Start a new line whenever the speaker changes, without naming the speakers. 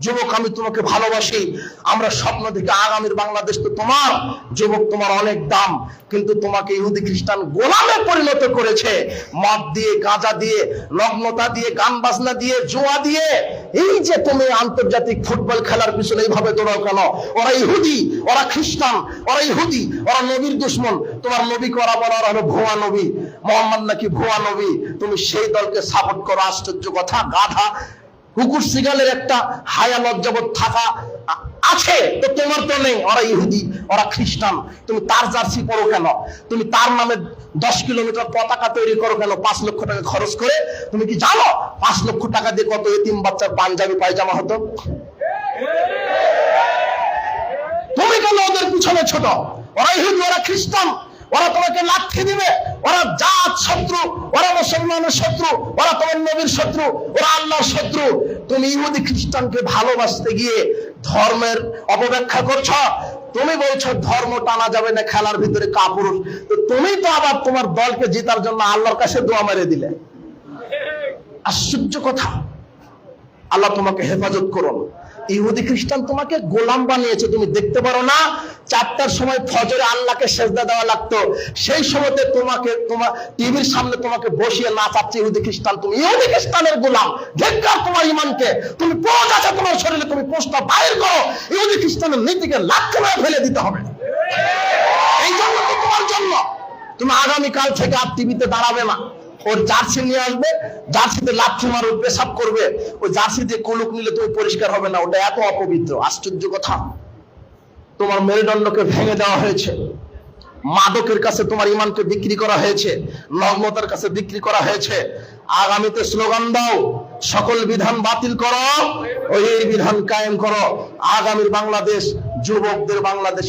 যুবক আমি তোমাকে ভালোবাসি, আমরা স্বপ্ন দেখি আগামীর বাংলাদেশ তো তোমার। যুবক তোমার অনেক দাম, কিন্তু তোমাকে ইহুদি খ্রিস্টান গোলামে পরিণত করেছে। মদ দিয়ে, গাঁজা দিয়ে, নগ্নতা দিয়ে, গান বাজনা দিয়ে, জুয়া দিয়ে। এই যে তুমি আন্তর্জাতিক ফুটবল খেলার পিছনে এইভাবে দৌড়াও কেন? ওরা ইহুদি, ওরা খ্রিস্টান, ওরা ইহুদি, ওরা নবীর দুশ্মন। তোমার নবীকে ওরা বলা হলো ভুয়া নবী, মোহাম্মদ নাকি ভুয়া নবী। তুমি সেই দলকে সাপোর্ট করো। আশ্চর্য কথা, গাধা কুকুর সিগালের একটা হায়া লজ্জাবোধ থাকা আছে তো তোমার তো নেই। ওরা ইহুদি, ওরা খ্রিস্টান, তুমি তার জার্সি পরো কেন? তুমি তার নামে 10 কিলোমিটার পতাকা তৈরি করো কেন 5 লক্ষ টাকা খরচ করে? তুমি কি জানো 5 লক্ষ টাকা দিয়ে কত এতিম বাচ্চার পাঞ্জাবি পায়জামা হতো? তুমি কেন ওদের পিছনে ছোট? ওরা ইহুদি, ওরা খ্রিস্টান, ওরা তোমাকে লাঠি দিবে। ওরা জাত শত্রু, ওরা মুসলমানের শত্রু, ওরা তোমার নবীর শত্রু, ওরা আল্লাহর শত্রু। তুমি ইহুদি খ্রিস্টানকে ভালোবাসতে গিয়ে ধর্মের অপব্যাখ্যা করছো। তুমি বলছো ধর্ম টানা যাবে না, খেলার ভিতরে কাপুরুষ। তো তুমি তো আবার তোমার দলকে জেতার জন্য আল্লাহর কাছে দোয়া মেরে দিলে। আশ্চর্য কথা। আল্লাহ তোমাকে হেফাজত করুন। ইহুদি খ্রিস্টান তোমাকে গোলাম বানিয়েছে, তুমি দেখতে পারো না? 4টার সময় ফজরে আল্লাহকে সেজদা দেওয়া লাগতো, সেই সময়তে তোমাকে তোমার টিভির সামনে তোমাকে বসিয়ে নাচাচ্ছে ইহুদি খ্রিস্টান। তুমি ইহুদি খ্রিস্টানের গোলাম। ধিক্কার তোমার ইমানকে। তুমি পোষ আছে তোমার শরীরে, তুমি পোষটা বাইর করো। ইহুদি খ্রিস্টানের নীতিকে লাথি মেরে ফেলে দিতে হবে। এই জন্য তো তোমার জন্য তুমি আগামীকাল থেকে আর টিভিতে দাঁড়াবে না। ওর জার্সি নিয়ে আসবে, জার্সিতে লাথি মারবে, পেশাব করবে। ওই জার্সি দিয়ে কুলুক নিলে তুমি পরিষ্কার হবে না, ওটা এত অপবিত্র। আশ্চর্য কথা। তোমার মেরুদণ্ডকে ভেঙে দেওয়া হয়েছে, মাদকের কাছে তোমার ইমানকে বিক্রি করা হয়েছে, নগ্নতার কাছে বিক্রি করা হয়েছে। আগামীতে স্লোগান দাও, সকল বিধান বাতিল করো, ওই বিধান কায়েম করো। আগামীর বাংলাদেশ যুবকদের বাংলাদেশ।